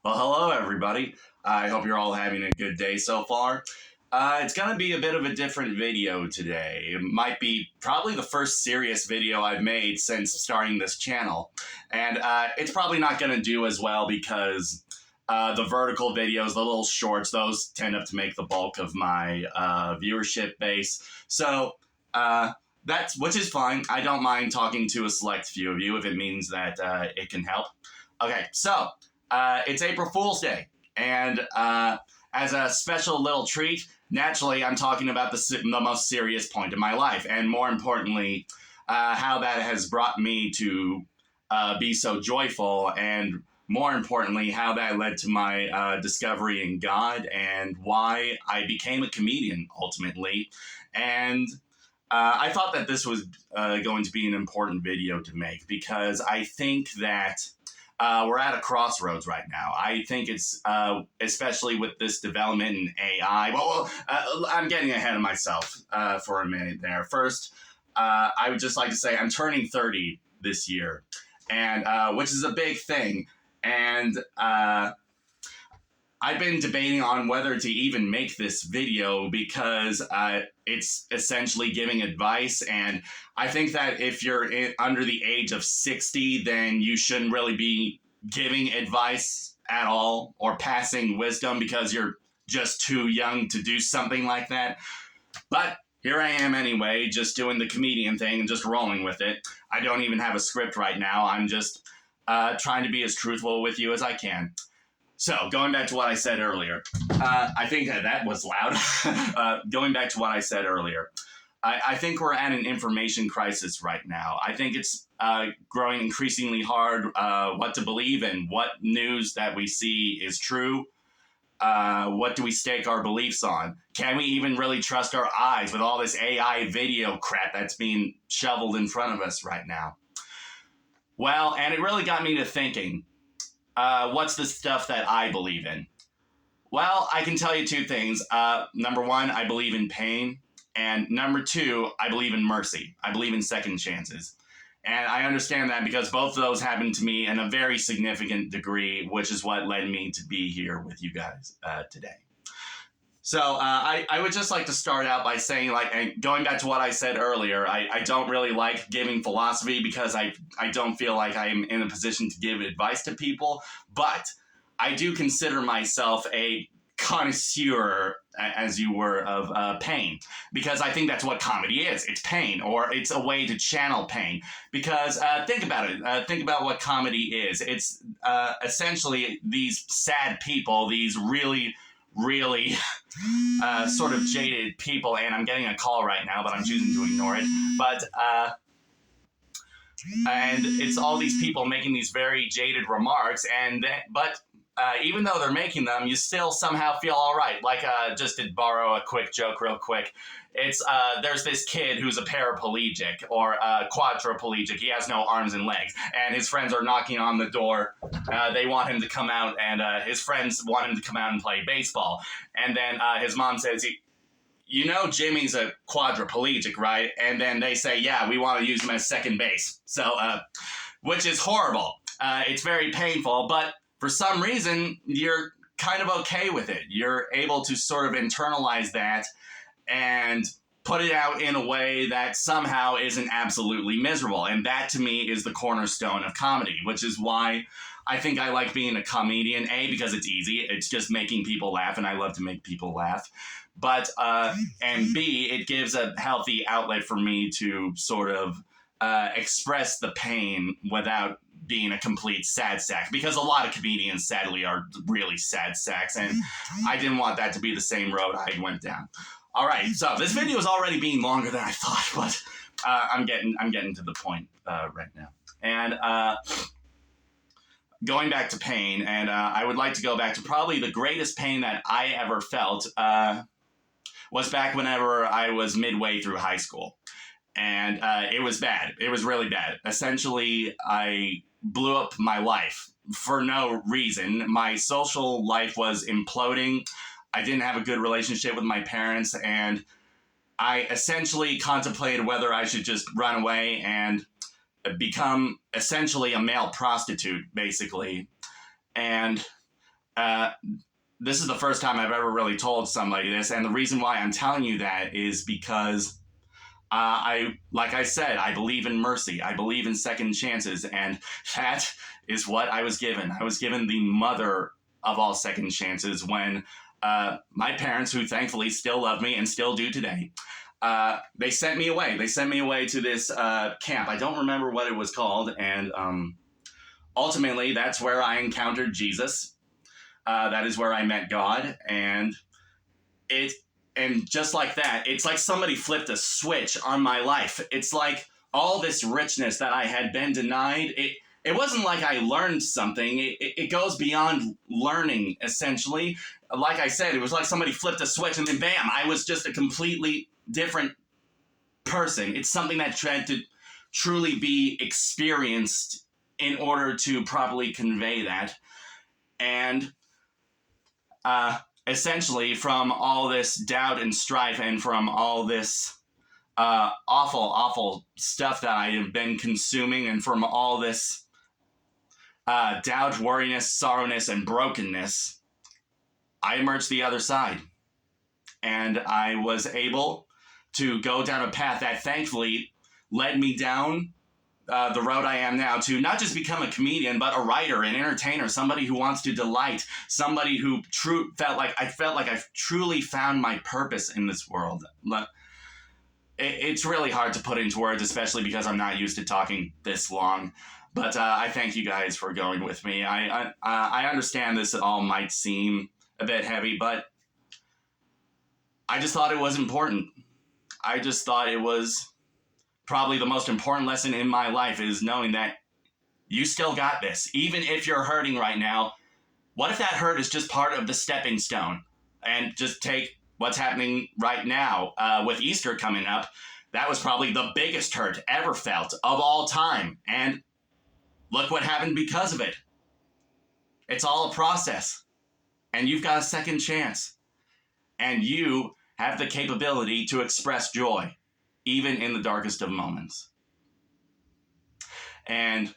Well, hello, everybody. I hope you're all having a good day so far. It's going to be a bit of a different video today. It might be probably the first serious video I've made since starting this channel. And it's probably not going to do as well because the vertical videos, the little shorts, those tend up to make the bulk of my viewership base. So that's, which is fine. I don't mind talking to a select few of you if it means that it can help. Okay, so it's April Fool's Day, and as a special little treat, naturally, I'm talking about the most serious point in my life, and more importantly, how that has brought me to be so joyful, and more importantly, how that led to my discovery in God, and why I became a comedian ultimately. And I thought that this was going to be an important video to make because I think that we're at a crossroads right now. I think it's, especially with this development in AI. I'm getting ahead of myself for a minute there. First, I would just like to say I'm turning 30 this year, and which is a big thing. And I've been debating on whether to even make this video because it's essentially giving advice, and I think that if you're under the age of 60, then you shouldn't really be giving advice at all or passing wisdom because you're just too young to do something like that. But here I am anyway, just doing the comedian thing and just rolling with it. I don't even have a script right now. I'm just trying to be as truthful with you as I can. So, going back to what I said earlier, I think that was loud. Going back to what I said earlier, I think we're at an information crisis right now. I think it's growing increasingly hard what to believe and what news that we see is true. What do we stake our beliefs on? Can we even really trust our eyes with all this AI video crap that's being shoveled in front of us right now? Well, and it really got me to thinking. What's the stuff that I believe in? Well, I can tell you two things. Number one, I believe in pain. And number two, I believe in mercy. I believe in second chances. And I understand that because both of those happened to me in a very significant degree, which is what led me to be here with you guys today. So I would just like to start out by saying, and going back to what I said earlier, I don't really like giving philosophy because I don't feel like I'm in a position to give advice to people, but I do consider myself a connoisseur, as you were, of pain, because I think that's what comedy is. It's pain, or it's a way to channel pain, because think about it. Think about what comedy is. It's essentially these sad people, these really sort of jaded people, and I'm getting a call right now, but I'm choosing to ignore it. But and it's all these people making these very jaded remarks, but even though they're making them, you still somehow feel all right. Like, just to borrow a quick joke real quick, it's there's this kid who's a paraplegic or quadriplegic. He has no arms and legs, and his friends are knocking on the door. They want him to come out, and his friends want him to come out and play baseball. And then his mom says, you know Jimmy's a quadriplegic, right? And then they say, yeah, we want to use him as second base. So, which is horrible. It's very painful, but for some reason, you're kind of okay with it. You're able to sort of internalize that and put it out in a way that somehow isn't absolutely miserable. And that, to me, is the cornerstone of comedy, which is why I think I like being a comedian. A, because it's easy. It's just making people laugh, and I love to make people laugh. But, and B, it gives a healthy outlet for me to sort of express the pain without being a complete sad sack, because a lot of comedians, sadly, are really sad sacks, and I didn't want that to be the same road I went down. All right, so this video is already being longer than I thought, but I'm getting to the point right now. And going back to pain, and I would like to go back to probably the greatest pain that I ever felt was back whenever I was midway through high school. And it was bad. It was really bad. Essentially, I blew up my life for no reason. My social life was imploding. I didn't have a good relationship with my parents, and I essentially contemplated whether I should just run away and become essentially a male prostitute, basically. And uh, this is the first time I've ever really told somebody this, and the reason why I'm telling you that is because like I said, I believe in mercy. I believe in second chances, and that is what I was given. I was given the mother of all second chances when my parents, who thankfully still love me and still do today, they sent me away. They sent me away to this camp. I don't remember what it was called, and ultimately, that's where I encountered Jesus. That is where I met God, and it and just like that, it's like somebody flipped a switch on my life. It's like all this richness that I had been denied. It wasn't like I learned something. It goes beyond learning, essentially. Like I said, it was like somebody flipped a switch and then bam, I was just a completely different person. It's something that had to truly be experienced in order to properly convey that. And essentially, from all this doubt and strife and from all this awful stuff that I have been consuming, and from all this doubt, worriness, sorrowness, and brokenness, I emerged the other side. And I was able to go down a path that thankfully led me down the road I am now to not just become a comedian, but a writer, an entertainer, somebody who wants to delight, somebody who felt like I've truly found my purpose in this world. It's really hard to put into words, especially because I'm not used to talking this long. But I thank you guys for going with me. I understand this all might seem a bit heavy, but I just thought it was important. I just thought it was probably the most important lesson in my life, is knowing that you still got this. Even if you're hurting right now, what if that hurt is just part of the stepping stone? And just take what's happening right now with Easter coming up. That was probably the biggest hurt ever felt of all time. And look what happened because of it. It's all a process. And you've got a second chance. And you have the capability to express joy, even in the darkest of moments. And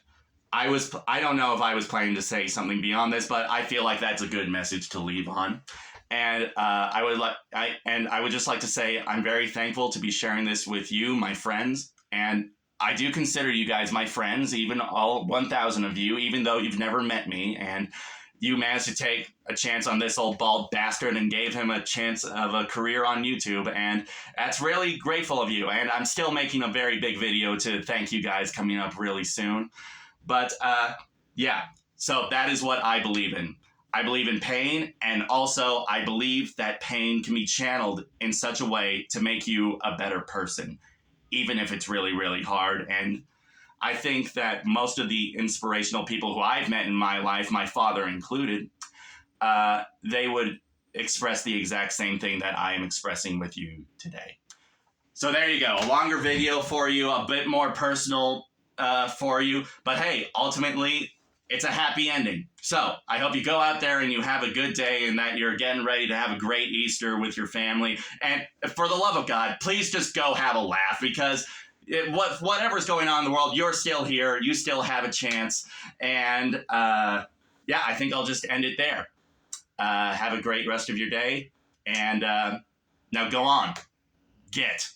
I don't know if I was planning to say something beyond this, but I feel like that's a good message to leave on. And I would just like to say I'm very thankful to be sharing this with you, my friends. And I do consider you guys my friends, even all 1,000 of you, even though you've never met me. And you managed to take a chance on this old bald bastard and gave him a chance of a career on YouTube. And that's really grateful of you. And I'm still making a very big video to thank you guys coming up really soon. But yeah, so that is what I believe in. I believe in pain, and also I believe that pain can be channeled in such a way to make you a better person, even if it's really, really hard. And I think that most of the inspirational people who I've met in my life, my father included, they would express the exact same thing that I am expressing with you today. So there you go. A longer video for you, a bit more personal for you. But hey, ultimately, it's a happy ending. So I hope you go out there and you have a good day, and that you're getting ready to have a great Easter with your family. And for the love of God, please just go have a laugh, because whatever's going on in the world, you're still here. You still have a chance. And yeah, I think I'll just end it there. Have a great rest of your day. And now go on. Get